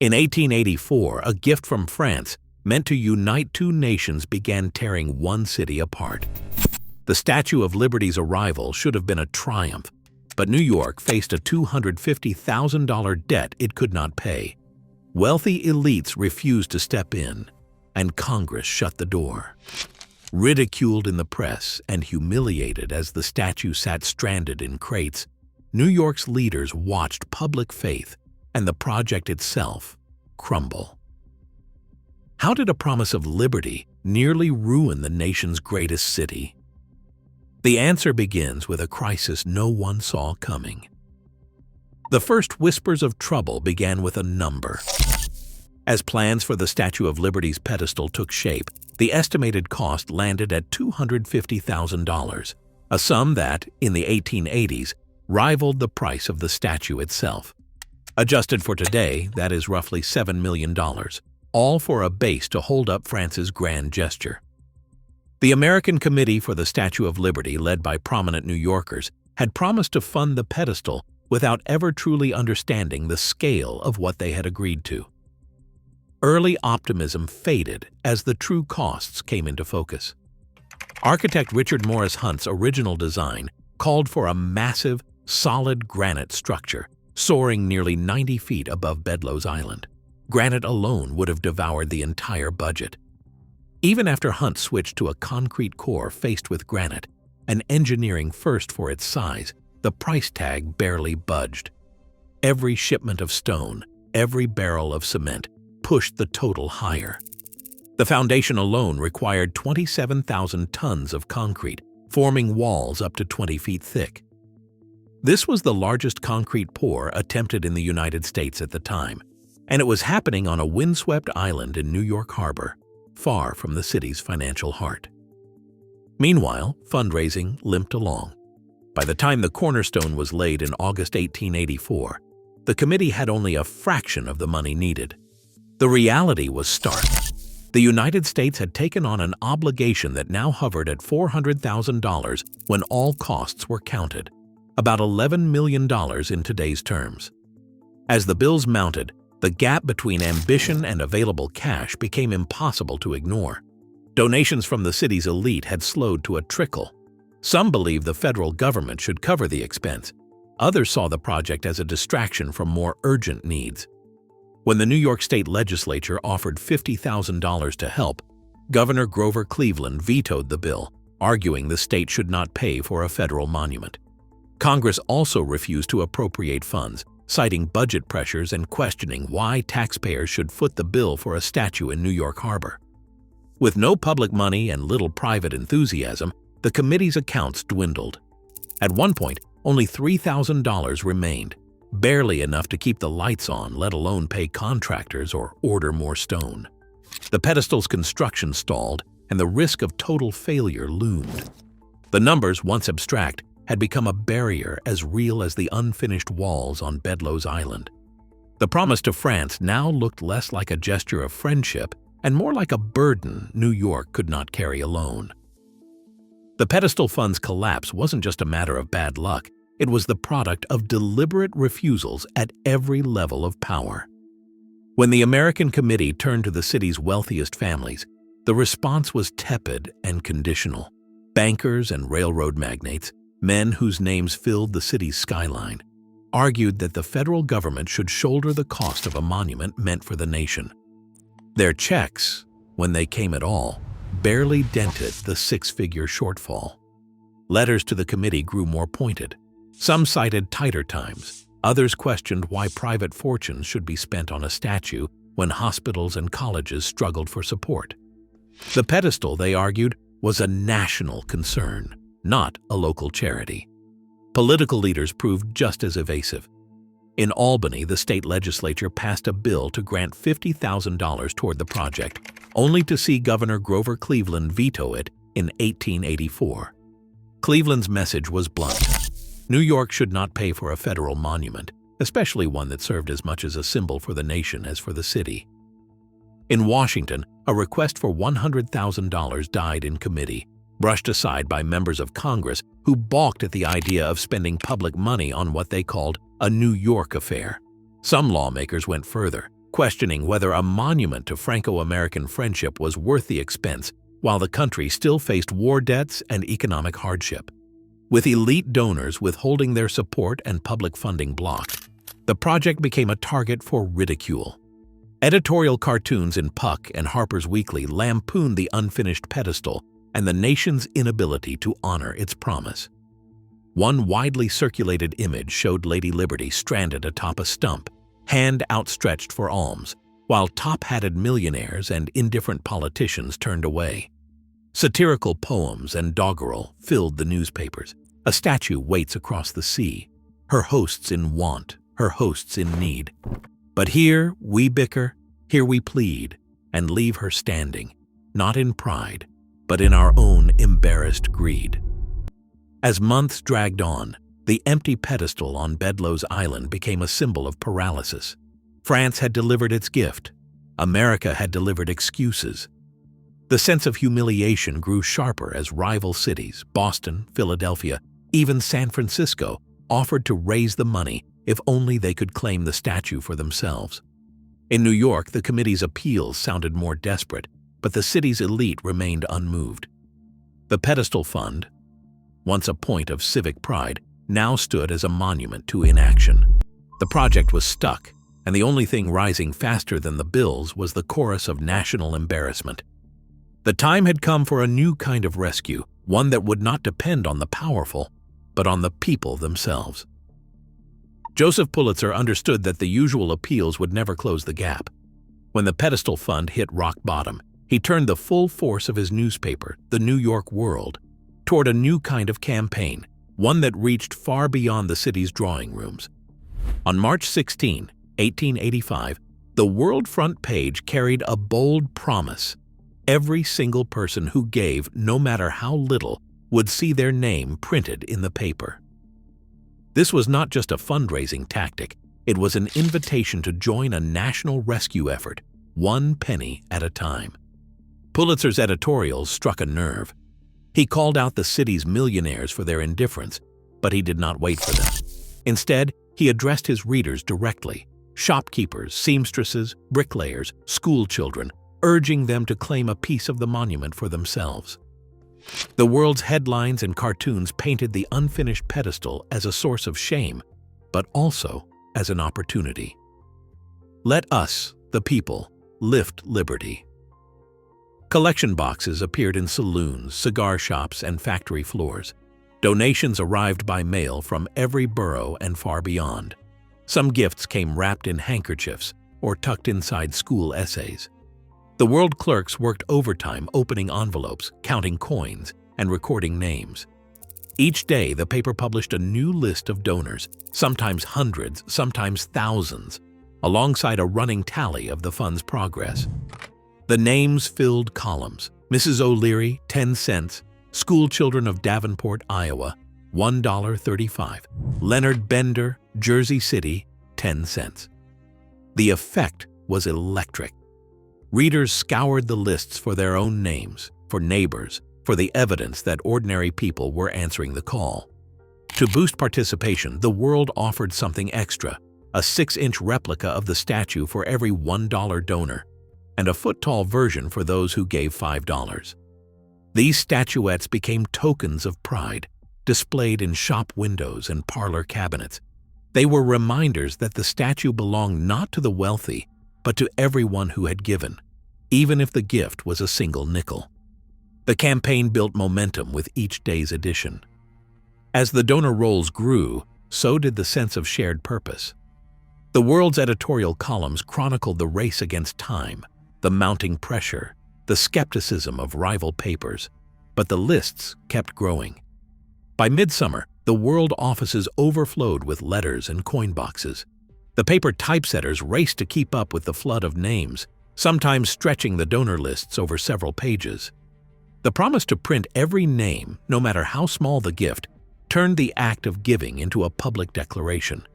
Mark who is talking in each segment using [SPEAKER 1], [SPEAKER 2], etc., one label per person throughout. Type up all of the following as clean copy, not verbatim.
[SPEAKER 1] In 1884, a gift from France meant to unite two nations began tearing one city apart. The Statue of Liberty's arrival should have been a triumph, but New York faced a $250,000 debt it could not pay. Wealthy elites refused to step in, and Congress shut the door. Ridiculed in the press and humiliated as the statue sat stranded in crates, New York's leaders watched public faith and the project itself crumble. How did a promise of liberty nearly ruin the nation's greatest city? The answer begins with a crisis no one saw coming. The first whispers of trouble began with a number. As plans for the Statue of Liberty's pedestal took shape, the estimated cost landed at $250,000, a sum that, in the 1880s, rivaled the price of the statue itself. Adjusted for today, that is roughly $7 million, all for a base to hold up France's grand gesture. The American Committee for the Statue of Liberty, led by prominent New Yorkers, had promised to fund the pedestal without ever truly understanding the scale of what they had agreed to. Early optimism faded as the true costs came into focus. Architect Richard Morris Hunt's original design called for a massive, solid granite structure soaring nearly 90 feet above Bedloe's Island. Granite alone would have devoured the entire budget. Even after Hunt switched to a concrete core faced with granite, an engineering first for its size, the price tag barely budged. Every shipment of stone, every barrel of cement, pushed the total higher. The foundation alone required 27,000 tons of concrete, forming walls up to 20 feet thick. This was the largest concrete pour attempted in the United States at the time, and it was happening on a windswept island in New York Harbor, far from the city's financial heart. Meanwhile, fundraising limped along. By the time the cornerstone was laid in August 1884, the committee had only a fraction of the money needed. The reality was stark. The United States had taken on an obligation that now hovered at $400,000 when all costs were counted, about $11 million in today's terms. As the bills mounted, the gap between ambition and available cash became impossible to ignore. Donations from the city's elite had slowed to a trickle. Some believed the federal government should cover the expense. Others saw the project as a distraction from more urgent needs. When the New York State Legislature offered $50,000 to help, Governor Grover Cleveland vetoed the bill, arguing the state should not pay for a federal monument. Congress also refused to appropriate funds, citing budget pressures and questioning why taxpayers should foot the bill for a statue in New York Harbor. With no public money and little private enthusiasm, the committee's accounts dwindled. At one point, only $3,000 remained, barely enough to keep the lights on, let alone pay contractors or order more stone. The pedestal's construction stalled, and the risk of total failure loomed. The numbers, once abstract, had become a barrier as real as the unfinished walls on Bedloe's Island. The promise to France now looked less like a gesture of friendship and more like a burden New York could not carry alone. The pedestal fund's collapse wasn't just a matter of bad luck, it was the product of deliberate refusals at every level of power. When the American Committee turned to the city's wealthiest families, the response was tepid and conditional. Bankers and railroad magnates, men whose names filled the city's skyline, argued that the federal government should shoulder the cost of a monument meant for the nation. Their checks, when they came at all, barely dented the six-figure shortfall. Letters to the committee grew more pointed. Some cited tighter times. Others questioned why private fortunes should be spent on a statue when hospitals and colleges struggled for support. The pedestal, they argued, was a national concern, not a local charity. Political leaders proved just as evasive. In Albany, the state legislature passed a bill to grant $50,000 toward the project, only to see Governor Grover Cleveland veto it in 1884. Cleveland's message was blunt. New York should not pay for a federal monument, especially one that served as much as a symbol for the nation as for the city. In Washington, a request for $100,000 died in committee, brushed aside by members of Congress who balked at the idea of spending public money on what they called a New York affair. Some lawmakers went further, questioning whether a monument to Franco-American friendship was worth the expense while the country still faced war debts and economic hardship. With elite donors withholding their support and public funding blocked, the project became a target for ridicule. Editorial cartoons in Puck and Harper's Weekly lampooned the unfinished pedestal and the nation's inability to honor its promise. One widely circulated image showed Lady Liberty stranded atop a stump, hand outstretched for alms, while top-hatted millionaires and indifferent politicians turned away. Satirical poems and doggerel filled the newspapers. A statue waits across the sea, her hosts in want, her hosts in need. But here we bicker, here we plead, and leave her standing, not in pride, but in our own embarrassed greed. As months dragged on, the empty pedestal on Bedloe's Island became a symbol of paralysis. France had delivered its gift. America had delivered excuses. The sense of humiliation grew sharper as rival cities, Boston, Philadelphia, even San Francisco, offered to raise the money if only they could claim the statue for themselves. In New York, the committee's appeals sounded more desperate, but the city's elite remained unmoved. The pedestal fund, once a point of civic pride, now stood as a monument to inaction. The project was stuck, and the only thing rising faster than the bills was the chorus of national embarrassment. The time had come for a new kind of rescue, one that would not depend on the powerful, but on the people themselves. Joseph Pulitzer understood that the usual appeals would never close the gap. When the pedestal fund hit rock bottom, he turned the full force of his newspaper, the New York World, toward a new kind of campaign, one that reached far beyond the city's drawing rooms. On March 16, 1885, the World front page carried a bold promise. Every single person who gave, no matter how little, would see their name printed in the paper. This was not just a fundraising tactic, it was an invitation to join a national rescue effort, one penny at a time. Pulitzer's editorials struck a nerve. He called out the city's millionaires for their indifference, but he did not wait for them. Instead, he addressed his readers directly, shopkeepers, seamstresses, bricklayers, school children, urging them to claim a piece of the monument for themselves. The World's headlines and cartoons painted the unfinished pedestal as a source of shame, but also as an opportunity. Let us, the people, lift liberty. Collection boxes appeared in saloons, cigar shops, and factory floors. Donations arrived by mail from every borough and far beyond. Some gifts came wrapped in handkerchiefs or tucked inside school essays. The World clerks worked overtime opening envelopes, counting coins, and recording names. Each day, the paper published a new list of donors, sometimes hundreds, sometimes thousands, alongside a running tally of the fund's progress. The names filled columns. Mrs. O'Leary, 10 cents. School children of Davenport, Iowa, $1.35. Leonard Bender, Jersey City, 10 cents. The effect was electric. Readers scoured the lists for their own names, for neighbors, for the evidence that ordinary people were answering the call. To boost participation, the World offered something extra, a 6-inch replica of the statue for every $1 donor, and a foot-tall version for those who gave $5. These statuettes became tokens of pride, displayed in shop windows and parlor cabinets. They were reminders that the statue belonged not to the wealthy, but to everyone who had given, even if the gift was a single nickel. The campaign built momentum with each day's edition. As the donor rolls grew, so did the sense of shared purpose. The World's editorial columns chronicled the race against time, the mounting pressure, the skepticism of rival papers, but the lists kept growing. By midsummer, the World offices overflowed with letters and coin boxes. The paper typesetters raced to keep up with the flood of names, sometimes stretching the donor lists over several pages. The promise to print every name, no matter how small the gift, turned the act of giving into a public declaration.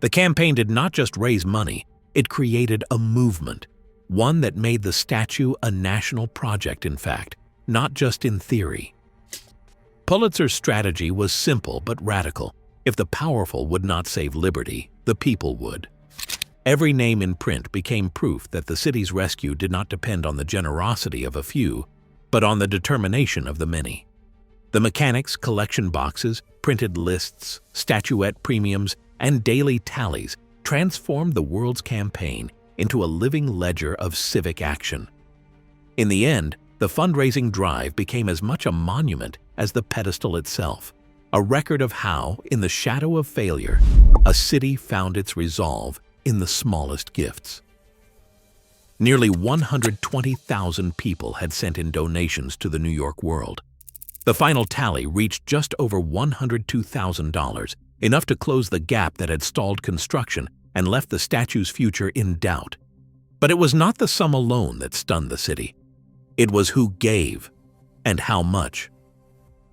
[SPEAKER 1] The campaign did not just raise money, it created a movement, one that made the statue a national project in fact, not just in theory. Pulitzer's strategy was simple but radical. If the powerful would not save liberty, the people would. Every name in print became proof that the city's rescue did not depend on the generosity of a few, but on the determination of the many. The mechanics' collection boxes, printed lists, statuette premiums, and daily tallies transformed the world's campaign into a living ledger of civic action. In the end, the fundraising drive became as much a monument as the pedestal itself, a record of how, in the shadow of failure, a city found its resolve in the smallest gifts. Nearly 120,000 people had sent in donations to the New York World. The final tally reached just over $102,000, enough to close the gap that had stalled construction and left the statue's future in doubt. But it was not the sum alone that stunned the city. It was who gave, and how much.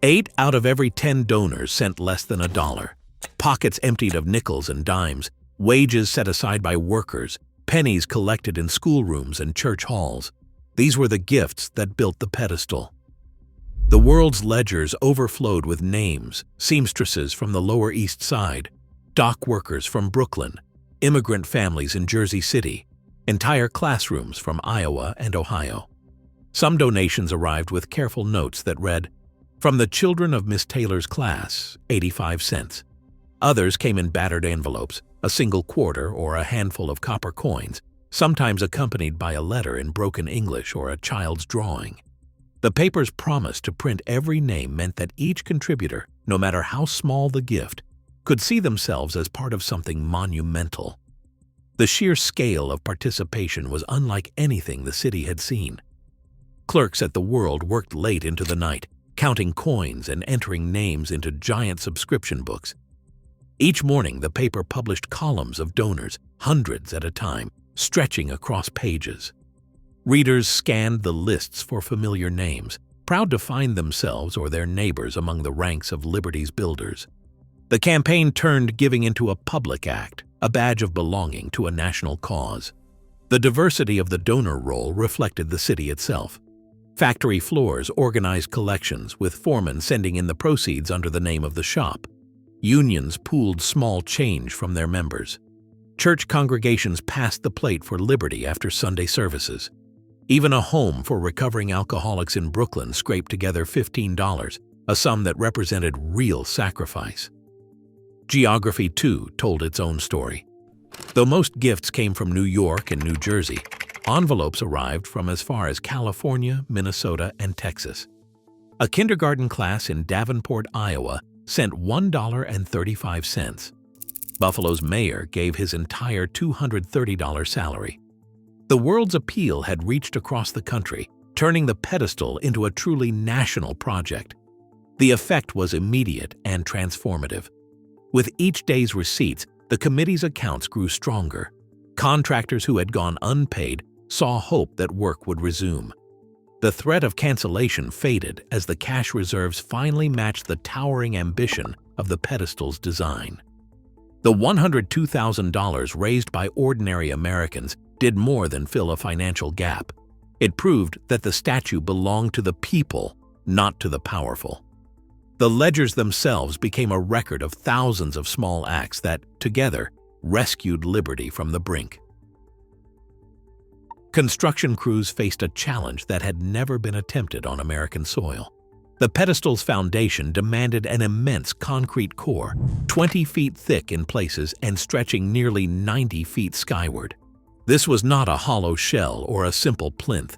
[SPEAKER 1] 8 out of every 10 donors sent less than $1. Pockets emptied of nickels and dimes, wages set aside by workers, pennies collected in schoolrooms and church halls. These were the gifts that built the pedestal. The world's ledgers overflowed with names: seamstresses from the Lower East Side, dock workers from Brooklyn, immigrant families in Jersey City, entire classrooms from Iowa and Ohio. Some donations arrived with careful notes that read, "From the children of Miss Taylor's class, 85 cents. Others came in battered envelopes, a single quarter or a handful of copper coins, sometimes accompanied by a letter in broken English or a child's drawing. The paper's promise to print every name meant that each contributor, no matter how small the gift, could see themselves as part of something monumental. The sheer scale of participation was unlike anything the city had seen. Clerks at the World worked late into the night, counting coins and entering names into giant subscription books. Each morning, the paper published columns of donors, hundreds at a time, stretching across pages. Readers scanned the lists for familiar names, proud to find themselves or their neighbors among the ranks of liberty's builders. The campaign turned giving into a public act, a badge of belonging to a national cause. The diversity of the donor roll reflected the city itself. Factory floors organized collections, with foremen sending in the proceeds under the name of the shop. Unions pooled small change from their members. Church congregations passed the plate for liberty after Sunday services. Even a home for recovering alcoholics in Brooklyn scraped together $15, a sum that represented real sacrifice. Geography, too, told its own story. Though most gifts came from New York and New Jersey, envelopes arrived from as far as California, Minnesota, and Texas. A kindergarten class in Davenport, Iowa, sent $1.35. Buffalo's mayor gave his entire $230 salary. The World's appeal had reached across the country, turning the pedestal into a truly national project. The effect was immediate and transformative. With each day's receipts, the committee's accounts grew stronger. Contractors who had gone unpaid saw hope that work would resume. The threat of cancellation faded as the cash reserves finally matched the towering ambition of the pedestal's design. The $102,000 raised by ordinary Americans did more than fill a financial gap. It proved that the statue belonged to the people, not to the powerful. The ledgers themselves became a record of thousands of small acts that, together, rescued liberty from the brink. Construction crews faced a challenge that had never been attempted on American soil. The pedestal's foundation demanded an immense concrete core, 20 feet thick in places and stretching nearly 90 feet skyward. This was not a hollow shell or a simple plinth.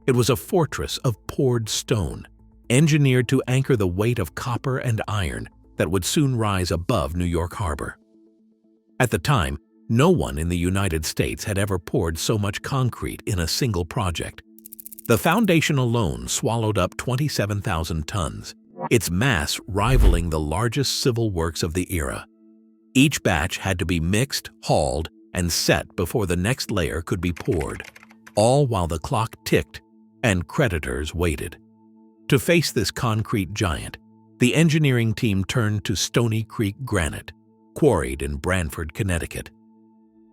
[SPEAKER 1] It was a fortress of poured stone, engineered to anchor the weight of copper and iron that would soon rise above New York Harbor. At the time, no one in the United States had ever poured so much concrete in a single project. The foundation alone swallowed up 27,000 tons, its mass rivaling the largest civil works of the era. Each batch had to be mixed, hauled, and set before the next layer could be poured, all while the clock ticked and creditors waited. To face this concrete giant, the engineering team turned to Stony Creek granite, quarried in Branford, Connecticut.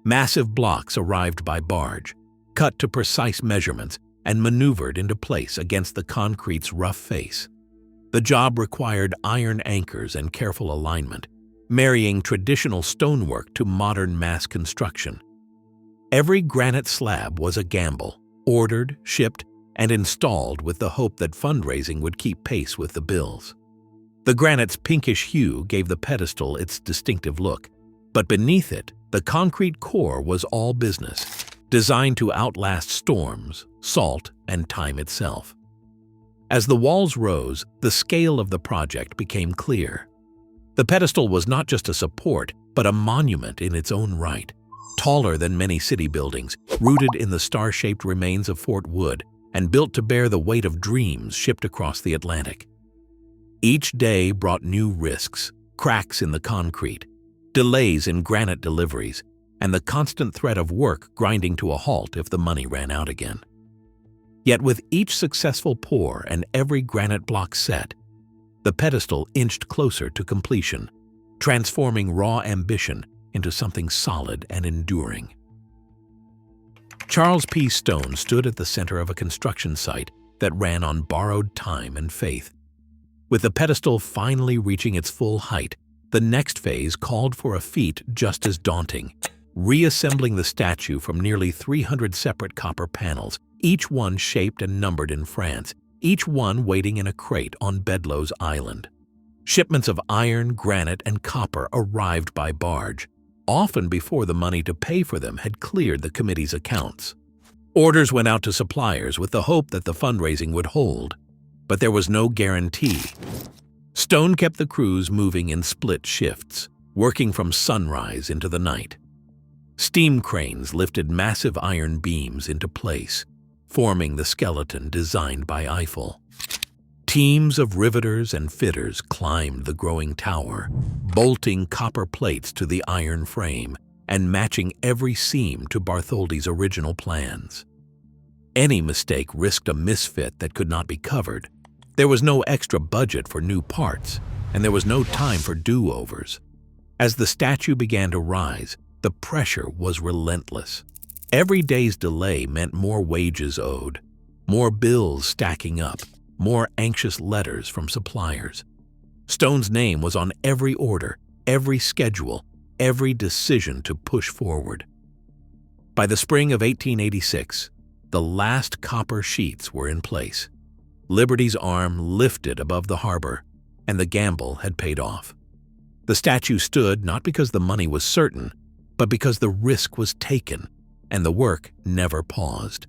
[SPEAKER 1] Massive blocks arrived by barge, cut to precise measurements and maneuvered into place against the concrete's rough face. The job required iron anchors and careful alignment, marrying traditional stonework to modern mass construction. Every granite slab was a gamble, ordered, shipped, and installed with the hope that fundraising would keep pace with the bills. The granite's pinkish hue gave the pedestal its distinctive look, but beneath it, the concrete core was all business, designed to outlast storms, salt, and time itself. As the walls rose, the scale of the project became clear. The pedestal was not just a support, but a monument in its own right, taller than many city buildings, rooted in the star-shaped remains of Fort Wood, and built to bear the weight of dreams shipped across the Atlantic. Each day brought new risks, cracks in the concrete, delays in granite deliveries, and the constant threat of work grinding to a halt if the money ran out again. Yet with each successful pour and every granite block set, the pedestal inched closer to completion, transforming raw ambition into something solid and enduring. Charles P. Stone stood at the center of a construction site that ran on borrowed time and faith. With the pedestal finally reaching its full height, the next phase called for a feat just as daunting, reassembling the statue from nearly 300 separate copper panels, each one shaped and numbered in France, each one waiting in a crate on Bedloe's Island. Shipments of iron, granite, and copper arrived by barge, often before the money to pay for them had cleared the committee's accounts. Orders went out to suppliers with the hope that the fundraising would hold, but there was no guarantee. Stone kept the crews moving in split shifts, working from sunrise into the night. Steam cranes lifted massive iron beams into place, forming the skeleton designed by Eiffel. Teams of riveters and fitters climbed the growing tower, bolting copper plates to the iron frame and matching every seam to Bartholdi's original plans. Any mistake risked a misfit that could not be covered. There was no extra budget for new parts, and there was no time for do-overs. As the statue began to rise, the pressure was relentless. Every day's delay meant more wages owed, more bills stacking up, more anxious letters from suppliers. Stone's name was on every order, every schedule, every decision to push forward. By the spring of 1886, the last copper sheets were in place. Liberty's arm lifted above the harbor, and the gamble had paid off. The statue stood not because the money was certain, but because the risk was taken, and the work never paused.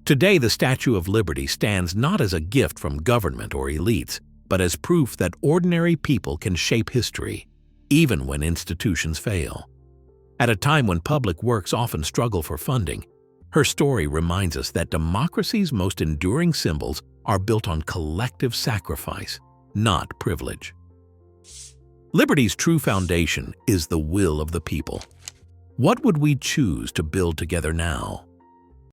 [SPEAKER 1] Today, the Statue of Liberty stands not as a gift from government or elites, but as proof that ordinary people can shape history, even when institutions fail. At a time when public works often struggle for funding, her story reminds us that democracy's most enduring symbols are built on collective sacrifice, not privilege. Liberty's true foundation is the will of the people. What would we choose to build together now?